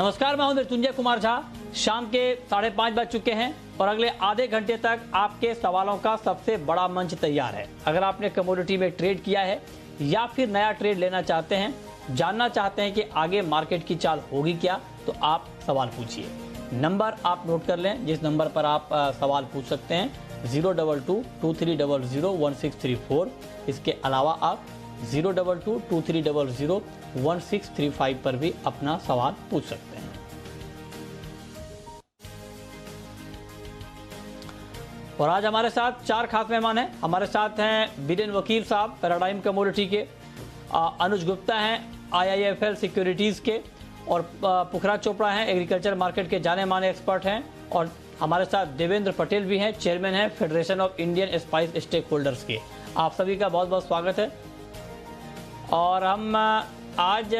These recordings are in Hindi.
नमस्कार, मैं हूं मृत्युंजय कुमार झा। शाम के 5:30 बज चुके हैं और अगले आधे घंटे तक आपके सवालों का सबसे बड़ा मंच तैयार है। अगर आपने कमोडिटी में ट्रेड किया है या फिर नया ट्रेड लेना चाहते हैं, जानना चाहते हैं कि आगे मार्केट की चाल होगी क्या, तो आप सवाल पूछिए। नंबर आप नोट कर लें जिस नंबर पर आप सवाल पूछ सकते हैं, 02223001634। इसके अलावा आप 02223001635 पर भी अपना सवाल पूछ सकते हैं। और आज हमारे साथ 4 खास मेहमान हैं। हमारे साथ हैं बीरेन वकील साहब, पैराडाइम कमोडिटी के, अनुज गुप्ता हैं IIFL सिक्योरिटीज के, और पुखराज चोपड़ा हैं एग्रीकल्चर मार्केट के जाने माने एक्सपर्ट हैं, और हमारे साथ देवेंद्र पटेल भी हैं, चेयरमैन हैं federation of Indian spice stakeholders के। आप सभी का बहुत बहुत स्वागत है। और हम आज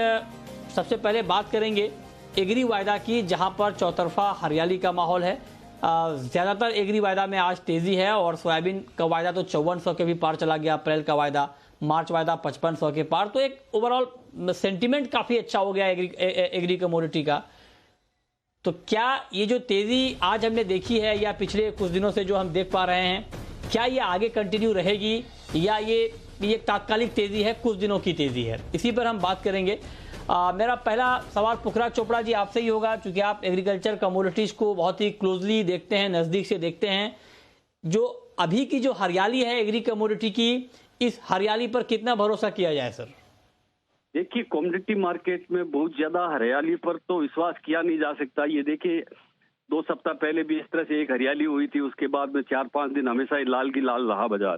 सबसे पहले बात करेंगे एग्री वायदा की, जहां पर चौतरफा हरियाली का माहौल है। ज़्यादातर एग्री वायदा में आज तेज़ी है और सोयाबीन का वायदा तो 5400 के भी पार चला गया, अप्रैल का वायदा, मार्च वायदा 5500 के पार। तो एक ओवरऑल सेंटीमेंट काफ़ी अच्छा हो गया एग्री कमोडिटी का। तो क्या ये जो तेज़ी आज हमने देखी है या पिछले कुछ दिनों से जो हम देख पा रहे हैं, क्या ये आगे कंटिन्यू रहेगी या ये तात्कालिक तेज़ी है, कुछ दिनों की तेज़ी है? इसी पर हम बात करेंगे। मेरा पहला सवाल पुखराज चोपड़ा जी आपसे ही होगा, क्योंकि आप एग्रीकल्चर कमोडिटीज़ को बहुत ही क्लोजली देखते हैं, नज़दीक से देखते हैं। जो अभी की जो हरियाली है एग्री कमोडिटी की, इस हरियाली पर कितना भरोसा किया जाए सर? देखिए, कमोडिटी मार्केट में बहुत ज्यादा हरियाली पर तो विश्वास किया नहीं जा सकता। ये देखिए, 2 सप्ताह पहले भी इस तरह से एक हरियाली हुई थी, उसके बाद में 4-5 दिन हमेशा ही लाल की लाल रहा बाजार।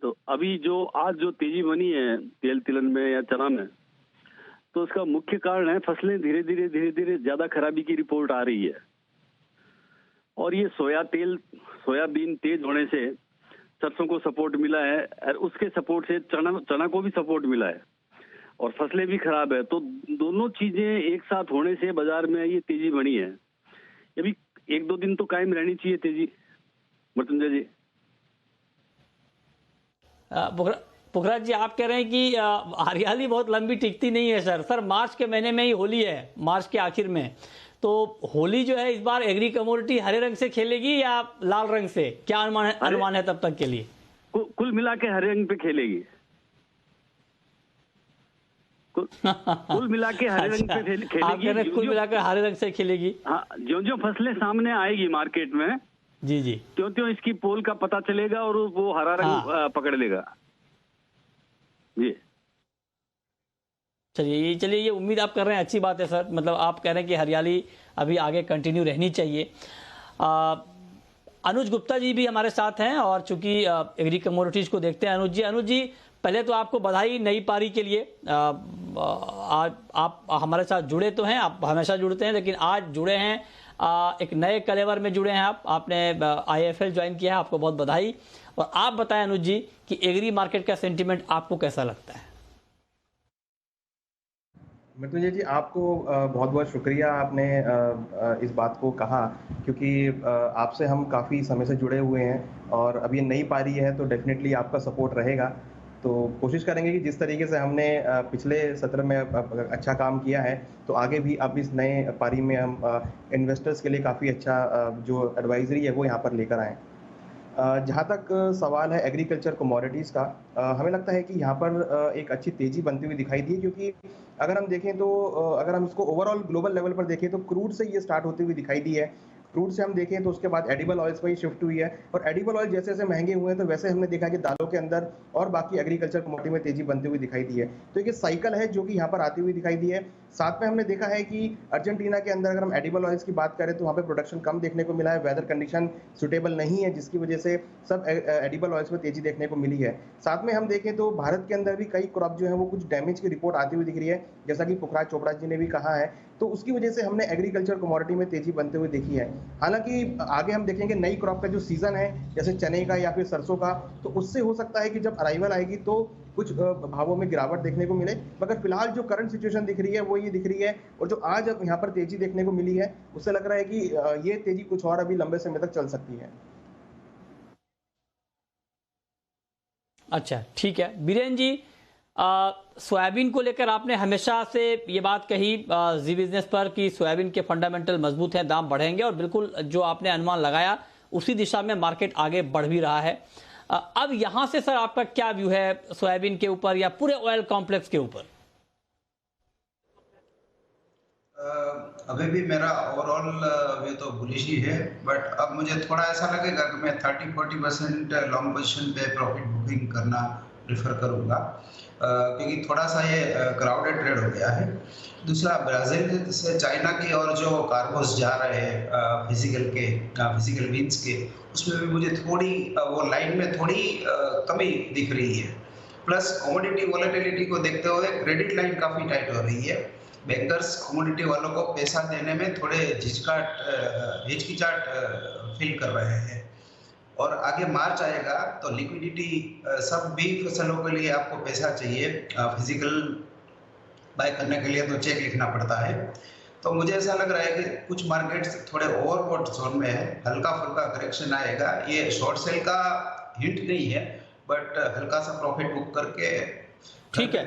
तो अभी जो आज जो तेजी बनी है तेल तिलहन में या चना में, तो उसका मुख्य कारण है फसलें धीरे धीरे ज्यादा खराबी की रिपोर्ट आ रही है। और ये सोयाबीन तेज होने से सरसों को सपोर्ट मिला है, और उसके सपोर्ट से चना को भी सपोर्ट मिला है, और फसलें भी खराब है। तो दोनों चीजें एक साथ होने से बाजार में ये तेजी बनी है। अभी 1-2 दिन तो कायम रहनी चाहिए तेजी, मृत्युंजय जी। पुखराज जी, आप कह रहे हैं कि हरियाली बहुत लंबी टिकती नहीं है सर। मार्च के महीने में ही होली है, मार्च के आखिर में। तो होली जो है इस बार एग्री कमोडिटी हरे रंग से खेलेगी या लाल रंग से, क्या अनुमान है तब तक के लिए? कुल मिला के हरे रंग पे खेलेगी। कुल मिला के हरे रंग पे खेलेगी। आप कह रहे हैं कुल मिलाकर हरे रंग से खेलेगी? हाँ, जो फसलें सामने आएगी मार्केट में, जी, त्यों इसकी पोल का पता चलेगा और वो हरा रंग पकड़ लेगा जी। चलिए, ये उम्मीद आप कर रहे हैं, अच्छी बात है सर। मतलब आप कह रहे हैं कि हरियाली अभी आगे कंटिन्यू रहनी चाहिए। अनुज गुप्ता जी भी हमारे साथ हैं, और चूंकि एग्री कमोडिटीज को देखते हैं अनुज जी, पहले तो आपको बधाई नई पारी के लिए। आज आप हमारे साथ जुड़े तो हैं, आप हमेशा जुड़ते हैं, लेकिन आज जुड़े हैं एक नए कलेवर में जुड़े हैं आपने IIFL ज्वाइन किया है, आपको बहुत बधाई। और आप बताएं अनुज जी कि एग्री मार्केट का सेंटीमेंट आपको कैसा लगता है? मृत्युंजय जी, आपको बहुत बहुत शुक्रिया, आपने इस बात को कहा, क्योंकि आपसे हम काफ़ी समय से जुड़े हुए हैं और अब ये नई पारी है तो डेफिनेटली आपका सपोर्ट रहेगा। तो कोशिश करेंगे कि जिस तरीके से हमने पिछले सत्र में अच्छा काम किया है, तो आगे भी अब इस नए पारी में हम इन्वेस्टर्स के लिए काफ़ी अच्छा जो एडवाइजरी है वो यहाँ पर लेकर आएँ। जहाँ तक सवाल है एग्रीकल्चर कमोडिटीज़ का, हमें लगता है कि यहाँ पर एक अच्छी तेज़ी बनती हुई दिखाई दी है, क्योंकि अगर हम देखें तो अगर हम इसको ओवरऑल ग्लोबल लेवल पर देखें तो क्रूड से ये स्टार्ट होती हुई दिखाई दी है। क्रूड से हम देखें तो उसके बाद एडिबल ऑयल्स पर ही शिफ्ट हुई है, और एडिबल ऑयल जैसे जैसे महंगे हुए हैं तो वैसे हमने देखा कि दालों के अंदर और बाकी एग्रीकल्चर कमोडिटी में तेजी बनती हुई दिखाई दी है। तो एक साइकिल है जो कि यहाँ पर आती हुई दिखाई दी है। साथ में हमने देखा है कि अर्जेंटीना के अंदर अगर हम एडिबल ऑयल्स की बात करें तो वहाँ पे प्रोडक्शन कम देखने को मिला है, वेदर कंडीशन सुटेबल नहीं है, जिसकी वजह से सब एडिबल ऑयल्स में तेजी देखने को मिली है। साथ में हम देखें तो भारत के अंदर भी कई क्रॉप जो है वो कुछ डैमेज की रिपोर्ट आती हुई दिख रही है, जैसा कि पुखराज चोपड़ा जी ने भी कहा है। तो उसकी वजह से हमने एग्रीकल्चर कमोडिटी में तेजी बनते हुए देखी है। हालांकि आगे हम देखेंगे नई क्रॉप का जो सीजन है, जैसे चने का या फिर सरसों का, तो उससे हो सकता है कि जब अराइवल आएगी तो कुछ भावों में गिरावट देखने को मिले। मगर फिलहाल जो करंट सिचुएशन दिख रही है वो ये दिख रही है, और जो आज यहाँ पर तेजी देखने को मिली है उससे लग रहा है कि ये तेजी कुछ और अभी लंबे समय तक चल सकती है। अच्छा, ठीक है बीरेन जी, सोयाबीन को लेकर आपने हमेशा से ये बात कही जी बिजनेस पर कि सोयाबीन के फंडामेंटल मजबूत हैं, दाम बढ़ेंगे, और बिल्कुल जो आपने अनुमान लगाया उसी दिशा में मार्केट आगे बढ़ भी रहा है। अब यहां से सर आपका क्या व्यू है सोयाबीन के ऊपर या पूरे ऑयल कॉम्प्लेक्स के ऊपर? अभी भी मेरा ओवरऑल व्यू तो बुलिश ही है, बट अब मुझे थोड़ा ऐसा लगेगा कि मैं 30-40% लॉन्ग पोजीशन पे प्रॉफिट बुकिंग करना प्रेफर करूंगा, क्योंकि थोड़ा सा ये क्राउडेड ट्रेड हो गया है। दूसरा, ब्राजील से चाइना की और जो कार्गोस जा रहे हैं फिजिकल बीन्स के, उसमें भी मुझे थोड़ी वो लाइन में थोड़ी कमी दिख रही है। प्लस कमोडिटी वॉलेटिलिटी को देखते हुए क्रेडिट लाइन काफ़ी टाइट हो रही है। बैंकर्स कमोडिटी वालों को पैसा देने में थोड़े हिचकिचाहट फील कर रहे हैं। और आगे मार्च आएगा तो लिक्विडिटी, सब भी फसलों के लिए आपको पैसा चाहिए, फिजिकल बाय करने के लिए तो चेक लिखना पड़ता है। तो मुझे ऐसा लग रहा है कि कुछ मार्केट्स थोड़े ओवरबॉट जोन में है, हल्का फुल्का करेक्शन आएगा। ये शॉर्ट सेल का हिंट नहीं है, बट हल्का सा प्रॉफिट बुक करके ठीक है,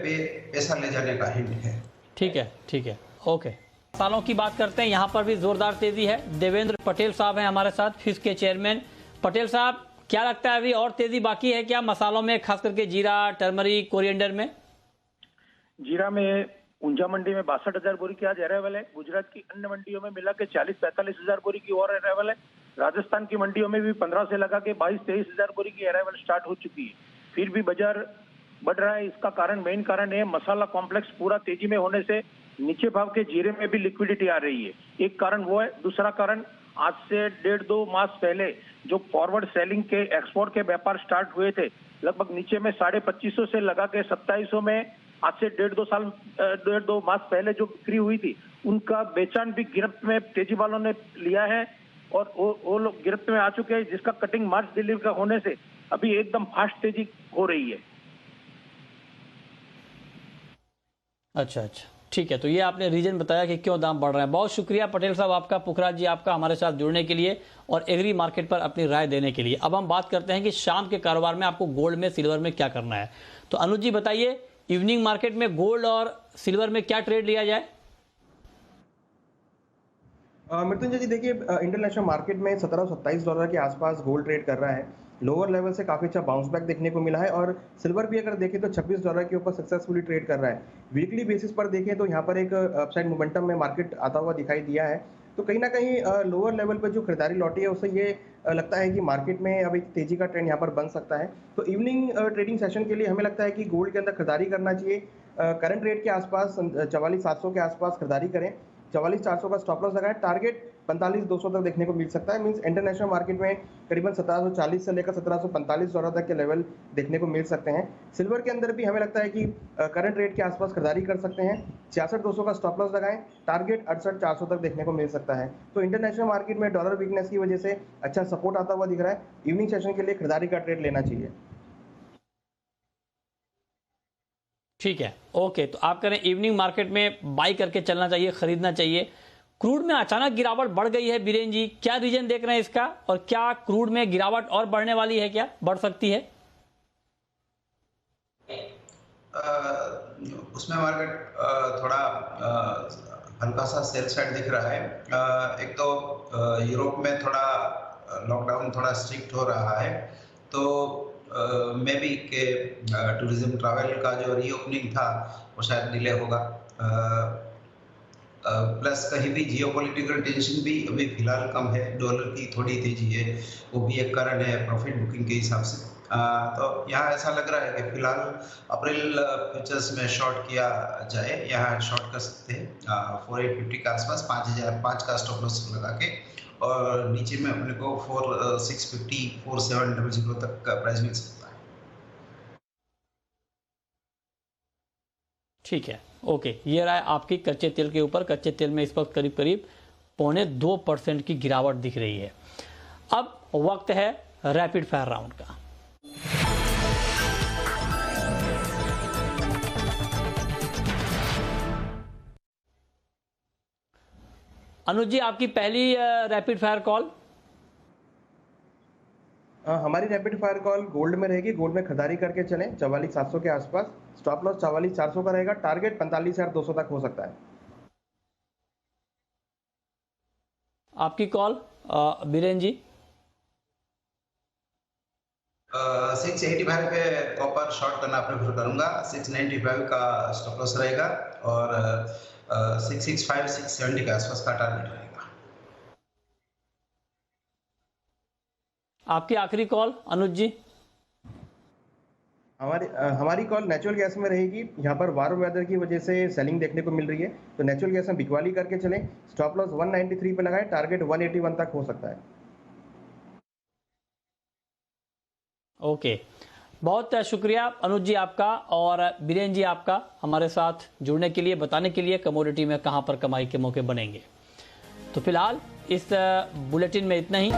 पैसा ले जाने का हिंट है। ठीक है, ओके। मसालों की बात करते हैं, यहाँ पर भी जोरदार तेजी है। देवेंद्र पटेल साहब हैं हमारे साथ, फिश के चेयरमैन। पटेल साहब, क्या लगता है अभी और तेजी बाकी है क्या मसालों में, खास करके जीरा, टर्मरिक, कोरिएंडर में? जीरा में ऊंझा मंडी में 62,000 बोरी की आज अराइवल है। गुजरात की अन्य मंडियों में मिला के 40-45,000 बोरी की और अराइवल है। राजस्थान की मंडियों में भी 15 से लगा के 22-23,000 बोरी की अराइवल स्टार्ट हो चुकी है। फिर भी बाजार बढ़ रहा है। इसका मेन कारण है मसाला कॉम्प्लेक्स पूरा तेजी में होने से नीचे भाव के जीरे में भी लिक्विडिटी आ रही है, एक कारण वो है। दूसरा कारण, आज से 1.5-2 मास पहले जो फॉरवर्ड सेलिंग के एक्सपोर्ट के व्यापार स्टार्ट हुए थे, लगभग नीचे में 2550 से लगा के 2700 में, आज से 1.5-2 मास पहले जो बिक्री हुई थी, उनका बेचान भी गिरफ्त में तेजी वालों ने लिया है और वो लोग गिरफ्त में आ चुके हैं, जिसका कटिंग मार्च डिलीवरी का होने से अभी एकदम फास्ट तेजी हो रही है। अच्छा, ठीक है। तो ये आपने रीजन बताया कि क्यों दाम बढ़ रहे हैं। बहुत शुक्रिया पटेल साहब आपका, पुखराज जी आपका, हमारे साथ जुड़ने के लिए और एग्री मार्केट पर अपनी राय देने के लिए। अब हम बात करते हैं कि शाम के कारोबार में आपको गोल्ड में, सिल्वर में क्या करना है। तो अनुज जी बताइए, इवनिंग मार्केट में गोल्ड और सिल्वर में क्या ट्रेड लिया जाए? मृत्युंजय जी, देखिए इंटरनेशनल मार्केट में $1727 के आसपास गोल्ड ट्रेड कर रहा है। लोअर लेवल से काफ़ी अच्छा बाउंस बैक देखने को मिला है और सिल्वर भी अगर देखें तो $26 के ऊपर सक्सेसफुली ट्रेड कर रहा है। वीकली बेसिस पर देखें तो यहाँ पर एक अपसाइड मोमेंटम में मार्केट आता हुआ दिखाई दिया है। तो कहीं ना कहीं लोअर लेवल पर जो खरीदारी लौटी है उससे ये लगता है कि मार्केट में अब एक तेजी का ट्रेंड यहाँ पर बन सकता है। तो इवनिंग ट्रेडिंग सेशन के लिए हमें लगता है कि गोल्ड के अंदर खरीदारी करना चाहिए। करंट रेट के आसपास 44,700 के आसपास खरीदारी करें। 44,400 का स्टॉप लॉस लगाएं। टारगेट 45,200 तक देखने को मिल सकता है। मींस इंटरनेशनल मार्केट में करीबन 1740 से लेकर $1745 तक के लेवल देखने को मिल सकते हैं। सिल्वर के अंदर भी हमें लगता है कि करंट रेट के आसपास खरीदारी कर सकते हैं। 66,200 का स्टॉप लॉस लगाएं। टारगेट 68,400 तक देखने को मिल सकता है। तो इंटरनेशनल मार्केट में डॉलर वीकनेस की वजह से अच्छा सपोर्ट आता हुआ दिख रहा है। इवनिंग सेशन के लिए खरीदारी का ट्रेड लेना चाहिए। ठीक है, ओके। तो आप करें इवनिंग मार्केट में बाई करके चलना चाहिए, खरीदना चाहिए। क्रूड में अचानक गिरावट बढ़ गई है, बीरेन जी क्या रीजन देख रहे हैं इसका, और क्या क्रूड में गिरावट और बढ़ने वाली है, क्या बढ़ सकती है? उसमें मार्केट थोड़ा हल्का सा सेल साइड दिख रहा है। एक तो यूरोप में थोड़ा लॉकडाउन थोड़ा स्ट्रिक्ट हो रहा है, तो मे बी के टूरिज्म ट्रैवल का जो रीओपनिंग था वो शायद डिले होगा। प्लस कहीं भी जियोपॉलिटिकल टेंशन भी अभी फिलहाल कम है। डॉलर की थोड़ी तेजी है, वो भी एक कारण है प्रॉफिट बुकिंग के हिसाब से। तो यहाँ ऐसा लग रहा है कि फिलहाल अप्रैल फ्यूचर्स में शॉर्ट किया जाए। यहाँ शॉर्ट कर सकते हैं 4850 के आसपास, 5005 का स्टॉप लॉस लगा के, और नीचे में अपने को 4650 4700 तक का प्राइस मिल सकता है। ठीक है, ओके। ये रहा आपकी कच्चे तेल के ऊपर। कच्चे तेल में इस वक्त करीब करीब 0.25% की गिरावट दिख रही है। अब वक्त है रैपिड फायर राउंड का। अनुज जी, आपकी पहली रैपिड फायर कॉल। हमारी रैपिड फायर कॉल गोल्ड में रहेगी, गोल्ड में खरीदारी करके चलें 44,700 के आसपास, स्टॉप लॉस 44,400 का रहेगा, टारगेट 45,200 तक हो सकता है। आपकी कॉल बीरेन जी। 685 पे कॉपर शॉर्ट करना प्रेफर करूंगा, 695 का स्टॉप लॉस रहेगा और 665 670 के आसपास का टारगेट रहेगा। आपकी आखिरी कॉल अनुज जी। हमारी कॉल नेचुरल गैस में रहेगी। यहाँ पर वार्म वेदर की वजह से सेलिंग देखने को मिल रही है, तो नेचुरल गैस में बिकवाली करके चलें, स्टॉप लॉस 193 पे लगाएं, टारगेट 181 तक हो सकता है। ओके, बहुत शुक्रिया अनुज जी आपका और बीरेन जी आपका हमारे साथ जुड़ने के लिए, बताने के लिए कमोडिटी में कहां पर कमाई के मौके बनेंगे। तो फिलहाल इस बुलेटिन में इतना ही।